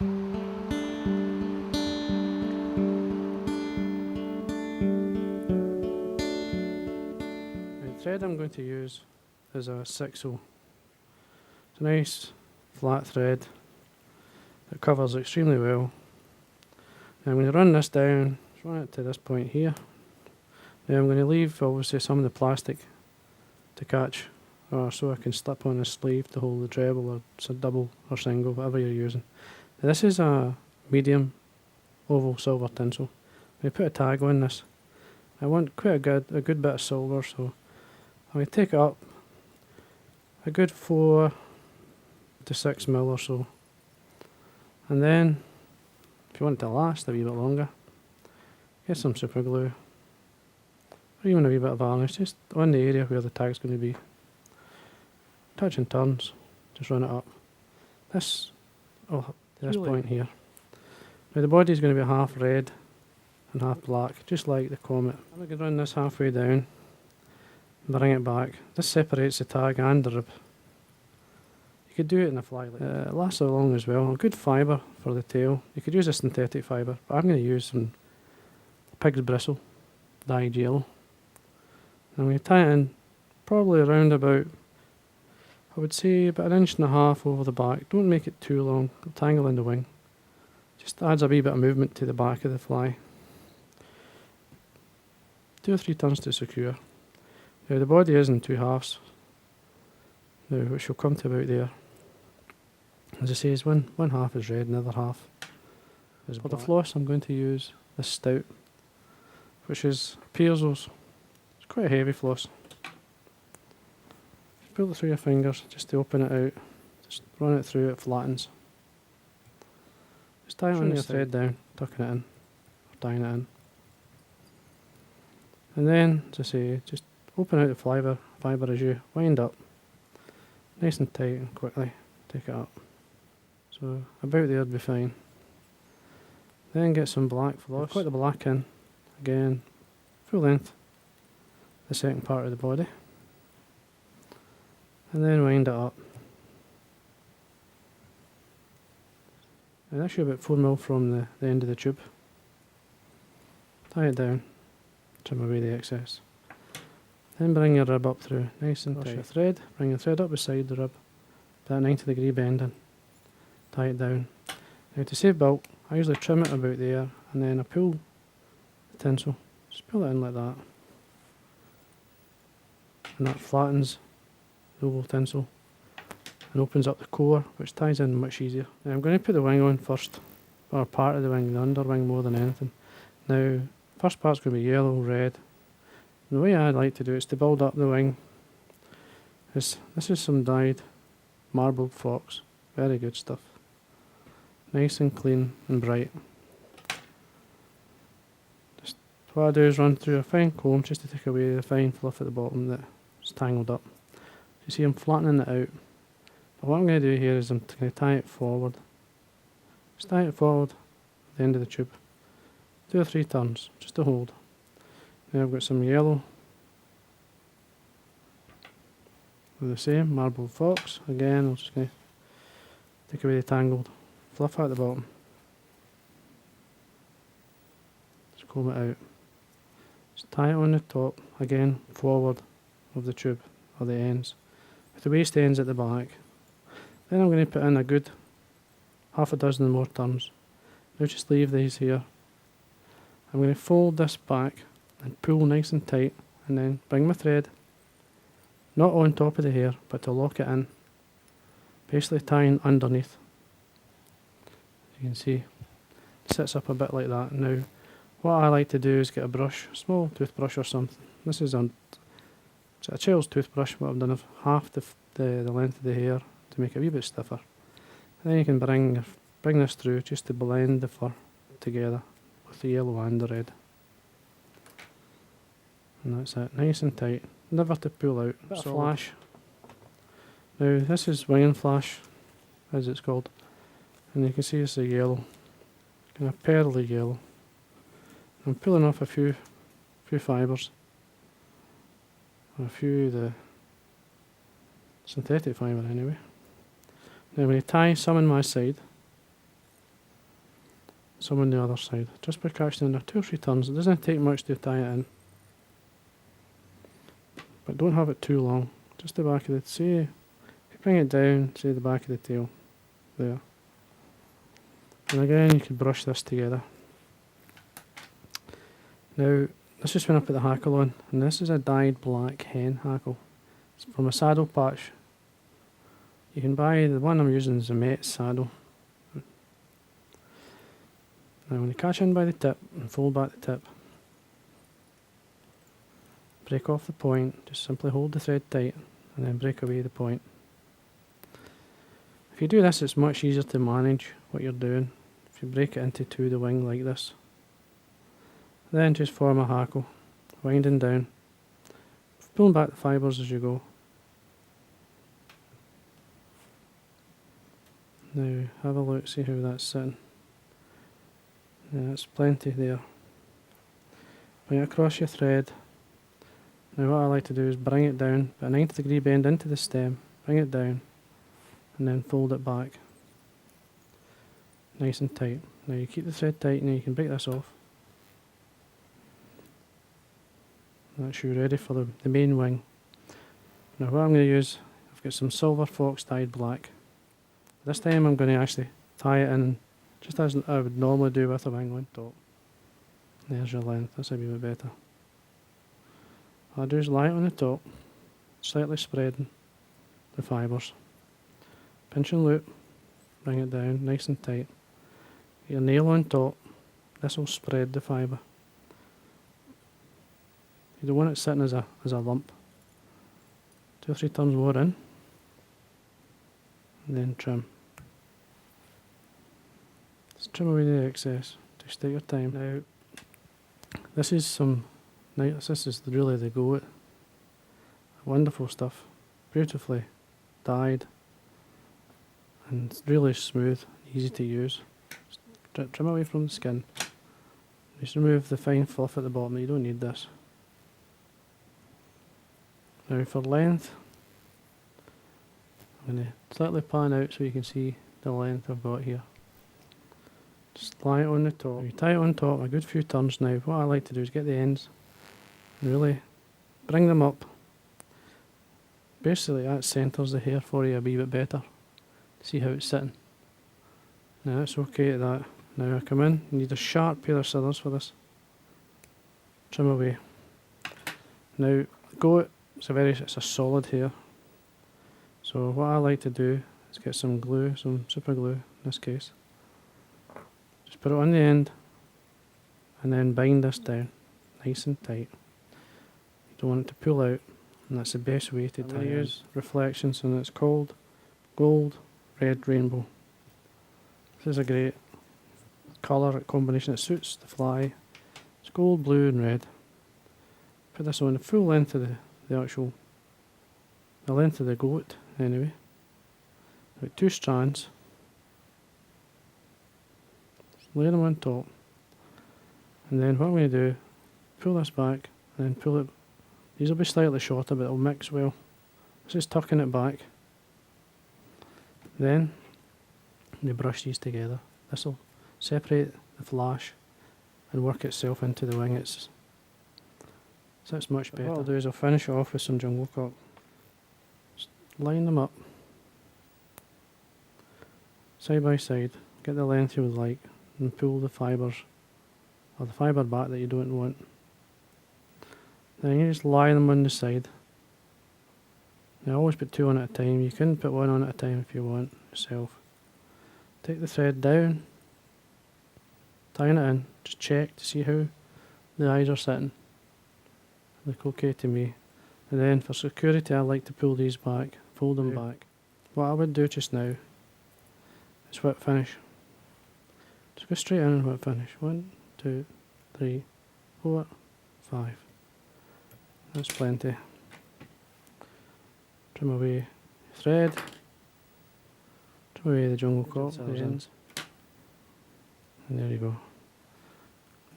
The thread I'm going to use is a 6/0. It's a nice flat thread that covers extremely well. And I'm going to run this down, run it to this point here. Now I'm going to leave obviously some of the plastic to catch, or so I can slip on a sleeve to hold the treble, or it's a double or single, whatever you're using. Now this is a medium oval silver tinsel. I'm going to put a tag on this. I want quite a good bit of silver, so I'm going to take it up a good 4 to 6 mil or so. And then, if you want it to last a wee bit longer, get some super glue, or even a wee bit of varnish, just on the area where the tag's going to be. Touch and turns, just run it up. This, to this point here. Now the body's going to be half red and half black, just like the Comet. I'm going to run this halfway down, bring it back. This separates the tag and the rib. You could do it in a fly like it lasts so long as well. A good fibre for the tail. You could use a synthetic fibre, but I'm going to use some pig's bristle, dyed yellow. I'm going to tie it in probably around about, I would say about 1.5 inches over the back. Don't make it too long, it'll tangle in the wing. Just adds a wee bit of movement to the back of the fly. 2 or 3 turns to secure. Now the body is in 2 halves, now which will come to about there. As I say, is one half is red and the other half is black. For the floss I'm going to use this stout, which is Pierzo's. It's quite a heavy floss. Just pull it through your fingers just to open it out. Just run it through, it flattens. Just tie it on your thread down, tucking it in, or tying it in. And then, as I say, just open out the fibre as you wind up. Nice and tight and quickly take it up. So about there would be fine. Then get some black floss. Put the black in, again, full length, the second part of the body. And then wind it up. And that's about 4 mil from the end of the tube. Tie it down, trim away the excess. Then bring your rib up through, nice and tight. Your thread, bring your thread up beside the rib, put that 90-degree bend in, tie it down. Now to save bulk, I usually trim it about there, and then I pull the tinsel, just pull it in like that. And that flattens the oval tinsel and opens up the core, which ties in much easier. Now I'm going to put the wing on first, or part of the wing, the underwing more than anything. Now, first part's going to be yellow, red. And the way I'd like to do it is to build up the wing. This is some dyed marbled fox, very good stuff. Nice and clean and bright. Just what I do is run through a fine comb just to take away the fine fluff at the bottom that's tangled up. You see I'm flattening it out. But what I'm going to do here is I'm going to tie it forward. Just tie it forward at the end of the tube. 2 or 3 turns, just to hold. Now I've got some yellow with the same marbled fox. Again, I'm just going to take away the tangled fluff at the bottom. Just comb it out. Just tie it on the top, again forward of the tube, or the ends, with the waste ends at the back. Then I'm going to put in a good half a dozen more turns. Now just leave these here. I'm going to fold this back and pull nice and tight, and then bring my thread not on top of the hair but to lock it in, basically tying underneath. As you can see, it sits up a bit like that. Now what I like to do is get a brush, a small toothbrush or something. This is a child's toothbrush, but I've done half the length of the hair to make it a wee bit stiffer. And then you can bring this through just to blend the fur together with the yellow and the red. And that's it, nice and tight, never to pull out. Flash. Now this is wing flash, as it's called, and you can see it's a yellow, kind of pearly yellow. I'm pulling off a few fibres, or a few of the synthetic fibre anyway. Now I'm going to tie some on my side, some on the other side. Just precaution, there 2 or 3 turns. It doesn't take much to tie it in, but don't have it too long. Just the back of the, see, if you bring it down, see the back of the tail, there. And again, you can brush this together. Now, this is when I put the hackle on, and this is a dyed black hen hackle. It's from a saddle patch. You can buy, the one I'm using is a Met saddle. Now when you catch in by the tip and fold back the tip, break off the point, just simply hold the thread tight and then break away the point. If you do this, it's much easier to manage what you're doing. If you break it into two, the wing like this. Then just form a hackle, winding down, pulling back the fibres as you go. Now have a look, see how that's sitting. Yeah, that's plenty there. Bring it across your thread. Now what I like to do is bring it down, put a 90-degree bend into the stem, bring it down, and then fold it back. Nice and tight. Now you keep the thread tight, and you can break this off. That's you ready for the main wing. Now what I'm going to use, I've got some silver fox dyed black. This time I'm going to actually tie it in just as I would normally do with a wing on top. There's your length, that's a wee bit better. All I do is lie it on the top, slightly spreading the fibres. Pinch and loop, bring it down nice and tight. Get your nail on top, this will spread the fibre. You don't want it sitting as a lump. 2 or 3 turns more in, and then trim. Just trim away the excess. Just take your time. Now, this is really the goat. Wonderful stuff, beautifully dyed, and it's really smooth, easy to use. Just trim away from the skin. Just remove the fine fluff at the bottom. You don't need this. Now for length, I'm going to slightly pan out so you can see the length I've got here. Just lie it on the top. You tie it on top a good few turns now. What I like to do is get the ends and really bring them up. Basically that centres the hair for you a wee bit better. See how it's sitting. Now it's okay at that. Now I come in, you need a sharp pair of scissors for this. Trim away. Now goat, it's a solid hair. So what I like to do is get some glue, some super glue in this case. Just put it on the end and then bind this down nice and tight. You don't want it to pull out, and that's the best way to tie it. Use reflections, and it's called Gold Red Rainbow. This is a great colour combination. It suits the fly. It's gold, blue and red. Put this on the full length of the length of the goat anyway. About 2 strands. Lay them on top, and then what I'm going to do, pull this back and then pull it. These will be slightly shorter, but it'll mix well. Just tucking it back. Then you brush these together. This will separate the flash and work itself into the wing. So it's much better. What I'll do is I'll finish it off with some jungle cock. Just line them up side by side. Get the length you would like, and pull the fibres or the fibre back that you don't want. Then you just lie them on the side. Now always put 2 on at a time. You can put 1 on at a time if you want yourself. Take the thread down, tying it in. Just check to see how the eyes are sitting. Look okay to me. And then for security, I like to pull these back, fold them back. What I would do just now is whip finish. Just go straight in and whip finish. 1, 2, 3, 4, 5. That's plenty. Trim away thread. Trim away the jungle cock, the ends. And there you go.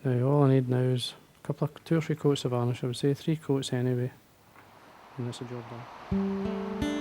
Now all I need now is a couple of 2 or 3 coats of varnish. I would say 3 coats anyway. And that's the job done.